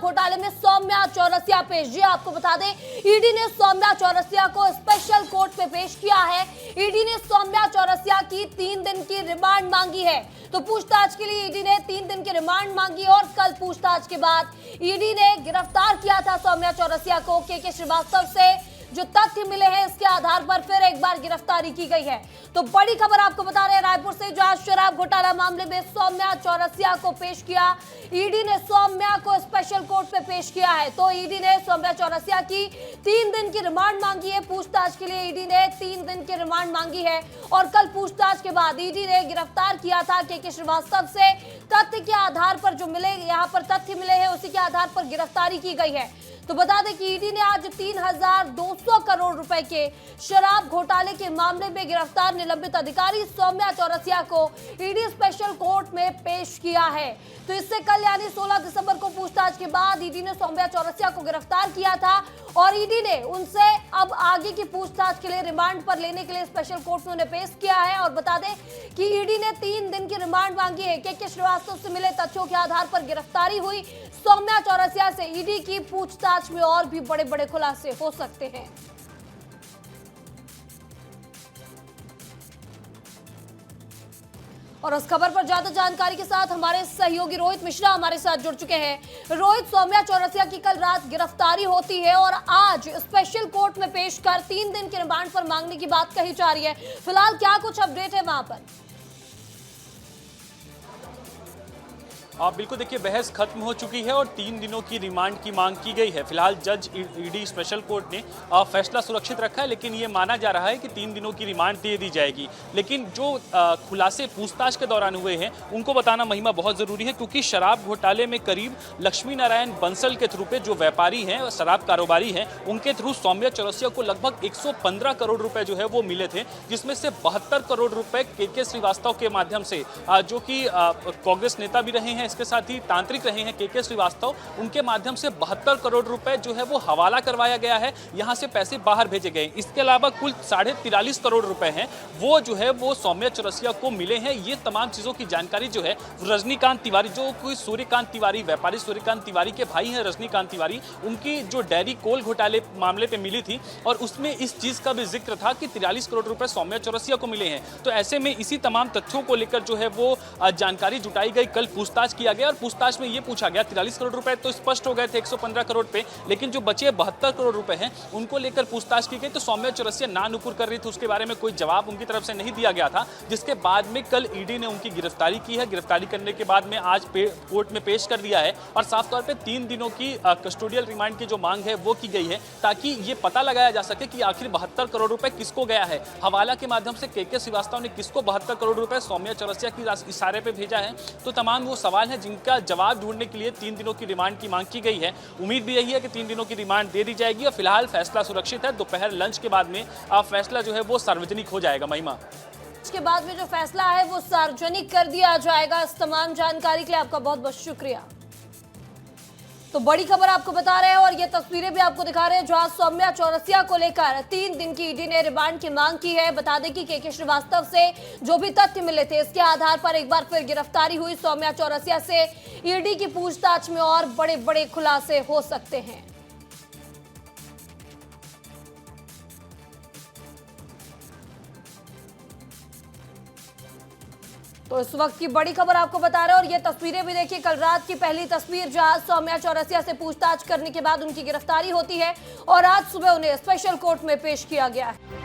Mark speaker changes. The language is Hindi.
Speaker 1: घोटाले में सौम्या चौरसिया पेश। जी आपको बता दें, ईडी ने सौम्या चौरसिया को स्पेशल कोर्ट में पेश किया है। ईडी ने सौम्या चौरसिया की 3 दिन की रिमांड मांगी है। तो पूछताछ के लिए ईडी ने 3 दिन की रिमांड मांगी और कल पूछताछ के बाद ईडी ने गिरफ्तार किया था सौम्या चौरसिया को। के श्रीवास्तव से जो तथ्य मिले हैं इसके आधार पर फिर एक बार गिरफ्तारी की गई है। तो बड़ी खबर आपको बता रहे हैं रायपुर से, जहां शराब घोटाला मामले में सौम्या चौरसिया को पेश किया। ईडी ने सौम्या को स्पेशल कोर्ट में पेश किया है। तो ईडी ने सौम्या चौरसिया की 3 दिन की रिमांड मांगी है। पूछताछ के लिए ईडी ने 3 दिन की रिमांड मांगी है और कल पूछताछ के बाद ईडी ने गिरफ्तार किया था के श्रीवास्तव से। तथ्य के आधार पर जो मिले, यहाँ पर तथ्य मिले हैं, उसी के आधार पर गिरफ्तारी की गई है। तो बता दें कि ईडी ने आज 3,200 करोड़ रुपए के शराब घोटाले के मामले में गिरफ्तार निलंबित अधिकारी सौम्या चौरसिया को ईडी स्पेशल कोर्ट में पेश किया है। तो इससे कल यानी 16 दिसंबर को पूछताछ के बाद ईडी ने सौम्या चौरसिया को गिरफ्तार किया था और ईडी ने उनसे अब आगे की पूछताछ के लिए रिमांड पर लेने के लिए स्पेशल कोर्ट में उन्हें पेश किया है। और बता दें कि ईडी ने 3 दिन की रिमांड मांगी है। के श्रीवास्तव से मिले तथ्यों के आधार पर गिरफ्तारी हुई सौम्या चौरसिया से। ईडी की पूछताछ में और भी बड़े बड़े खुलासे हो सकते हैं। और उस खबर पर ज्यादा जानकारी के साथ हमारे सहयोगी रोहित मिश्रा हमारे साथ जुड़ चुके हैं। रोहित, सौम्या चौरसिया की कल रात गिरफ्तारी होती है और आज स्पेशल कोर्ट में पेश कर 3 दिन के रिमांड पर मांगने की बात कही जा रही है। फिलहाल क्या कुछ अपडेट है वहां पर?
Speaker 2: बिल्कुल, देखिए बहस खत्म हो चुकी है और 3 दिनों की रिमांड की मांग की गई है। फिलहाल जज ईडी स्पेशल कोर्ट ने फैसला सुरक्षित रखा है, लेकिन ये माना जा रहा है कि 3 दिनों की रिमांड दे दी जाएगी। लेकिन जो खुलासे पूछताछ के दौरान हुए हैं उनको बताना महिमा बहुत ज़रूरी है, क्योंकि शराब घोटाले में करीब लक्ष्मी नारायण बंसल के थ्रू पे जो व्यापारी हैं, शराब कारोबारी हैं, उनके थ्रू सौम्या चौरसिया को लगभग 115 करोड़ रुपए जो है वो मिले थे, जिसमें से 72 करोड़ रुपए के श्रीवास्तव के माध्यम से, जो कि कांग्रेस नेता भी रहे हैं, इसके साथ ही तांत्रिक रहे हैं के श्रीवास्तव, उनके माध्यम से 72 करोड़ रुपए जो है वो हवाला करवाया गया है, यहां से पैसे बाहर भेजे गए। इसके अलावा कुल 43.5 करोड़ रुपए हैं वो जो है वो सौम्या चौरसिया को मिले हैं। ये तमाम चीजों की जानकारी जो है रजनीकांत तिवारी, जो कोई सूर्यकांत तिवारी, व्यापारी सूर्यकांत तिवारी के भाई हैं रजनीकांत तिवारी, उनकी जो डेयरी कोल घोटाले मामले पे मिली थी और उसमें इस चीज का भी जिक्र था कि 43 करोड़ रुपए सौम्या चौरसिया को मिले हैं। तो ऐसे में इसी तमाम तथ्यों को लेकर जो है वो जानकारी जुटाई गई, कल पूछताछ किया गया और पूछताछ में ये पूछा गया 43 करोड़ रुपए तो स्पष्ट हो गए थे 115 करोड़ पे, लेकिन जो बचे 72 करोड़ रुपए हैं उनको लेकर पूछताछ की गई। तो सौम्या चौरसिया ना नुपुर कर रही थी, उसके बारे में कोई जवाब उनकी तरफ से नहीं दिया गया था, जिसके बाद में कल ईडी ने उनकी गिरफ्तारी की है। गिरफ्तारी करने के बाद में आज कोर्ट में पेश कर दिया है और साफ तौर पर 3 दिनों की कस्टोडियल रिमांड की जो मांग है वो की गई है, ताकि ये पता लगाया जा सके कि आखिर 72 करोड़ रुपए किसको गया है। हवाला के माध्यम से के श्रीवास्तव ने किसको 72 करोड़ रुपए सौम्या चौरसिया की इशारे पे भेजा है। तो तमाम वो सवाल हैं जिनका जवाब ढूंढने के लिए 3 दिनों की रिमांड की मांग की गई है। उम्मीद भी यही है कि 3 दिनों की रिमांड दे दी जाएगी और फिलहाल फैसला सुरक्षित है। दोपहर लंच के बाद में फैसला जो है वो सार्वजनिक हो जाएगा। महिमा,
Speaker 1: इसके बाद में जो फैसला है वो सार्वजनिक कर दिया जाएगा। इस तमाम जानकारी के लिए आपका बहुत बहुत शुक्रिया। तो बड़ी खबर आपको बता रहे हैं और ये तस्वीरें भी आपको दिखा रहे हैं, जहां सौम्या चौरसिया को लेकर 3 दिन की ईडी ने रिमांड की मांग की है। बता दें कि के श्रीवास्तव से जो भी तथ्य मिले थे इसके आधार पर एक बार फिर गिरफ्तारी हुई सौम्या चौरसिया से। ईडी की पूछताछ में और बड़े बड़े खुलासे हो सकते हैं। तो इस वक्त की बड़ी खबर आपको बता रहे हैं और ये तस्वीरें भी देखिए, कल रात की पहली तस्वीर, जहां सौम्या चौरसिया से पूछताछ करने के बाद उनकी गिरफ्तारी होती है और आज सुबह उन्हें स्पेशल कोर्ट में पेश किया गया है।